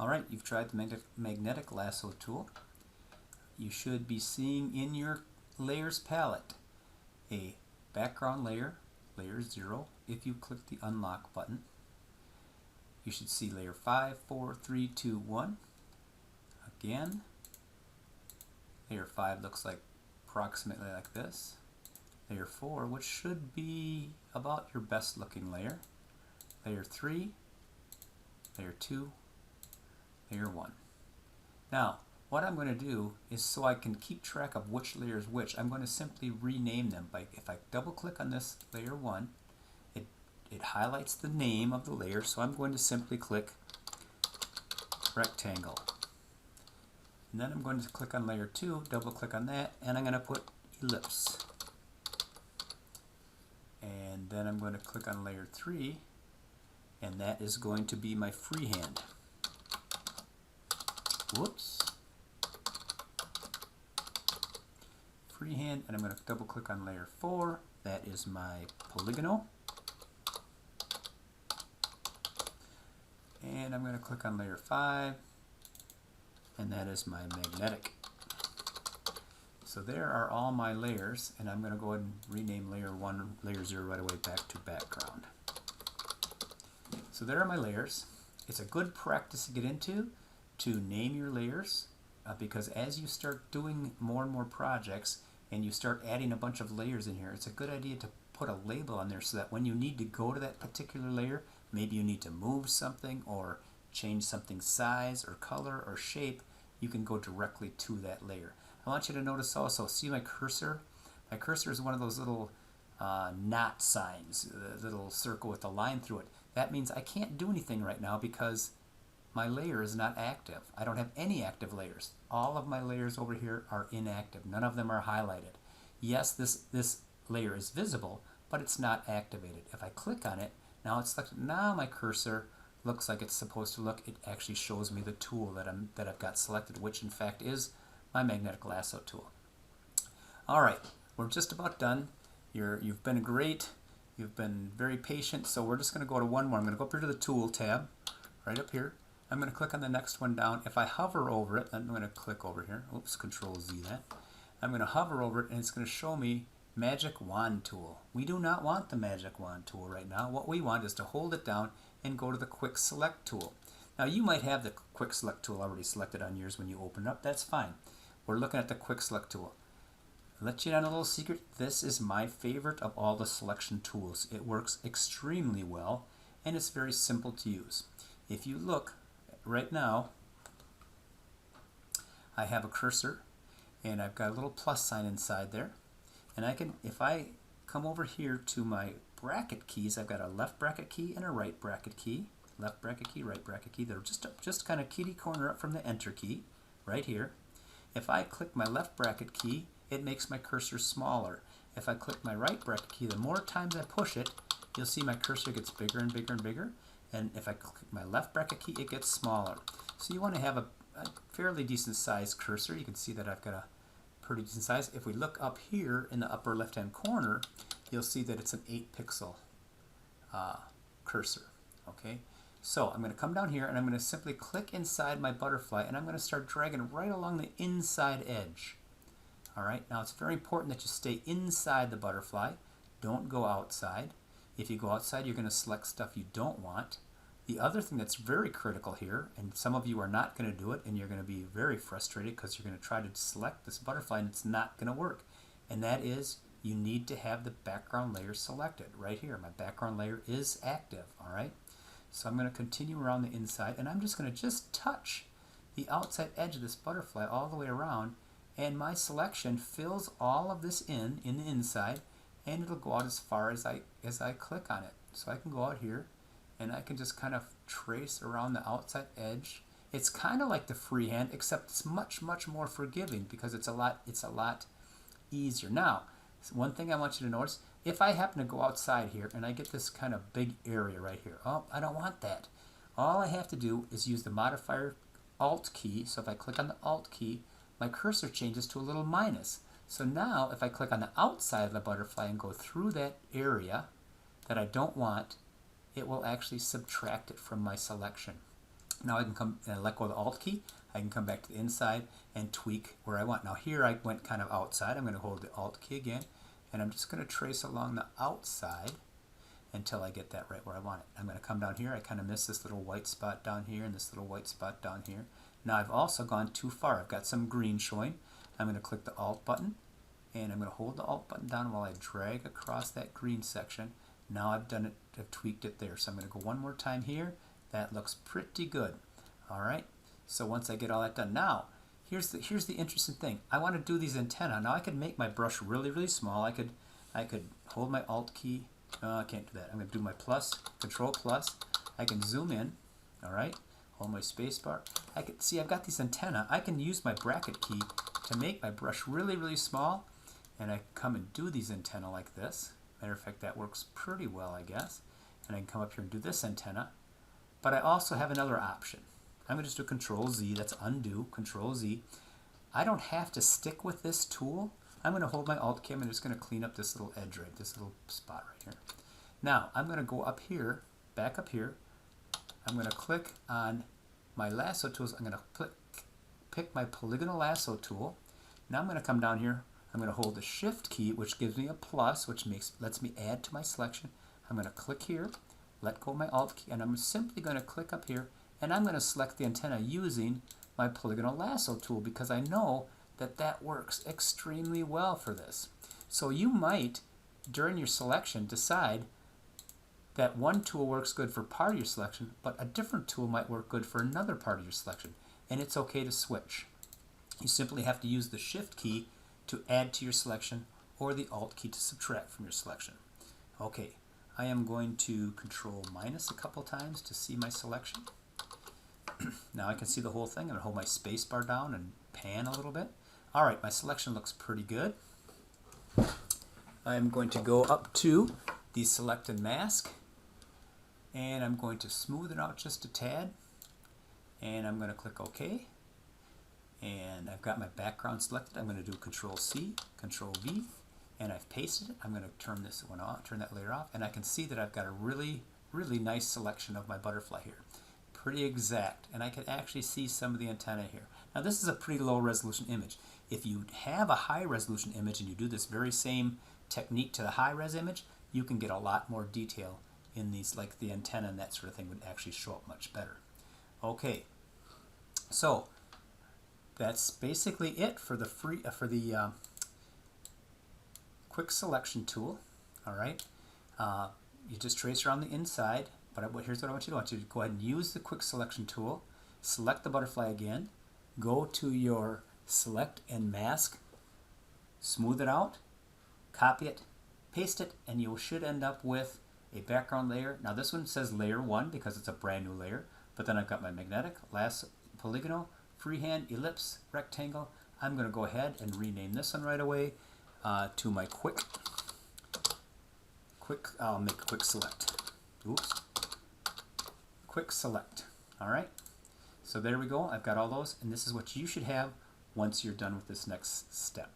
Alright, you've tried the magnetic lasso tool. You should be seeing in your layers palette a background layer, layer 0, if you click the unlock button. You should see layer 5, 4, 3, 2, 1. Again, layer 5 looks like approximately like this. Layer 4, which should be about your best looking layer. Layer 3, layer 2, layer 1. Now, what I'm going to do is, so I can keep track of which layer is which, I'm going to simply rename them. If I double click on this layer 1, it highlights the name of the layer, so I'm going to simply click rectangle. And then I'm going to click on layer 2, double click on that, and I'm going to put ellipse. And then I'm going to click on layer 3, and that is going to be my freehand. Whoops. Freehand, and I'm going to double click on layer 4. That is my polygonal. And I'm going to click on layer 5, and that is my magnetic. So there are all my layers, and I'm going to go ahead and rename layer 1, layer 0 right away back to background. So there are my layers. It's a good practice to get into, to name your layers, because as you start doing more and more projects and you start adding a bunch of layers in here, it's a good idea to put a label on there so that when you need to go to that particular layer, maybe you need to move something or change something's size or color or shape, you can go directly to that layer. I want you to notice also, see my cursor? My cursor is one of those little knot signs, the little circle with a line through it. That means I can't do anything right now because my layer is not active. I don't have any active layers. All of my layers over here are inactive. None of them are highlighted. Yes, this layer is visible, but it's not activated. If I click on it, now it's selected. Now my cursor looks like it's supposed to look. It actually shows me the tool that I've got selected, which in fact is my magnetic lasso tool. All right, we're just about done. You've been great. You've been very patient. So we're just going to go to one more. I'm going to go up here to the Tool tab, right up here. I'm going to click on the next one down. If I hover over it, I'm going to click over here. Oops, Ctrl+Z that. I'm going to hover over it, and it's going to show me Magic Wand Tool. We do not want the Magic Wand Tool right now. What we want is to hold it down and go to the Quick Select tool. Now you might have the Quick Select tool already selected on yours when you open it up. That's fine. We're looking at the Quick Select tool. I'll let you in on a little secret. This is my favorite of all the selection tools. It works extremely well, and it's very simple to use. If you look right now, I have a cursor, and I've got a little plus sign inside there. And I can, if I come over here to my bracket keys, I've got a left bracket key and a right bracket key. Left bracket key, right bracket key. They're just kind of kitty corner up from the enter key, right here. If I click my left bracket key, it makes my cursor smaller. If I click my right bracket key, the more times I push it, you'll see my cursor gets bigger and bigger and bigger. And if I click my left bracket key, it gets smaller. So you want to have a fairly decent sized cursor. You can see that I've got a pretty decent size. If we look up here in the upper left hand corner, you'll see that it's an 8 pixel cursor. Okay, so I'm going to come down here and I'm going to simply click inside my butterfly, and I'm going to start dragging right along the inside edge. Alright, now it's very important that you stay inside the butterfly. Don't go outside. If you go outside, you're going to select stuff you don't want. The other thing that's very critical here, and some of you are not going to do it, and you're going to be very frustrated because you're going to try to select this butterfly and it's not going to work, and that is you need to have the background layer selected. Right here, my background layer is active. Alright, so I'm going to continue around the inside, and I'm just going to touch the outside edge of this butterfly all the way around, and my selection fills all of this in the inside, and it'll go out as far as I click on it. So I can go out here and I can just kind of trace around the outside edge. It's kind of like the freehand, except it's much more forgiving because it's a lot easier. Now, one thing I want you to notice, if I happen to go outside here and I get this kind of big area right here, oh, I don't want that. All I have to do is use the modifier Alt key. So if I click on the Alt key, my cursor changes to a little minus. So now if I click on the outside of the butterfly and go through that area that I don't want, it will actually subtract it from my selection. Now I can come and let go of the Alt key. I can come back to the inside and tweak where I want. Now here I went kind of outside. I'm going to hold the Alt key again, and I'm just going to trace along the outside until I get that right where I want it. I'm going to come down here. I kind of missed this little white spot down here and this little white spot down here. Now I've also gone too far. I've got some green showing. I'm going to click the Alt button, and I'm going to hold the Alt button down while I drag across that green section. Now I've done it, I've tweaked it there. So I'm going to go one more time here. That looks pretty good. All right. So once I get all that done, now here's the interesting thing. I want to do these antennae. Now I could make my brush really, really small. I could hold my Alt key. I can't do that. I'm going to do my plus, Control plus. I can zoom in. All right. Hold my space bar. I can see I've got these antennae. I can use my bracket key to make my brush really, really small, and I come and do these antennae like this. Matter of fact, that works pretty well, I guess. And I can come up here and do this antenna. But I also have another option. I'm going to just do Ctrl+Z. That's undo. Ctrl+Z. I don't have to stick with this tool. I'm going to hold my Alt key. I'm just going to clean up this little edge right, this little spot right here. Now, I'm going to go up here, back up here. I'm going to click on my lasso tools. I'm going to pick my polygonal lasso tool. Now I'm going to come down here. I'm going to hold the Shift key, which gives me a plus, which lets me add to my selection. I'm going to click here, let go of my Alt key, and I'm simply going to click up here, and I'm going to select the antenna using my polygonal lasso tool because I know that that works extremely well for this. So you might, during your selection, decide that one tool works good for part of your selection, but a different tool might work good for another part of your selection, and it's okay to switch. You simply have to use the Shift key to add to your selection or the Alt key to subtract from your selection. Okay, I am going to Control- a couple times to see my selection. Now I can see the whole thing. I'm going to hold my space bar down and pan a little bit. Alright, my selection looks pretty good. I'm going to go up to the Select and Mask, and I'm going to smooth it out just a tad, and I'm going to click OK. And I've got my background selected. I'm going to do Ctrl+C, Ctrl+V, and I've pasted it. I'm going to turn this one off, turn that layer off, and I can see that I've got a really, really nice selection of my butterfly here. Pretty exact, and I can actually see some of the antennae here. Now this is a pretty low resolution image. If you have a high resolution image and you do this very same technique to the high res image, you can get a lot more detail in these, like the antenna and that sort of thing would actually show up much better. Okay, so that's basically it for the quick selection tool. All right, you just trace around the inside, but here's what I want you to do. I want you to go ahead and use the quick selection tool, select the butterfly again, go to your select and mask, smooth it out, copy it, paste it, and you should end up with a background layer. Now this one says layer 1 because it's a brand new layer, but then I've got my magnetic, lasso, polygonal, freehand, ellipse, rectangle. I'm going to go ahead and rename this one right away to my quick. I'll make quick select. Oops. Quick select. All right. So there we go. I've got all those, and this is what you should have once you're done with this next step.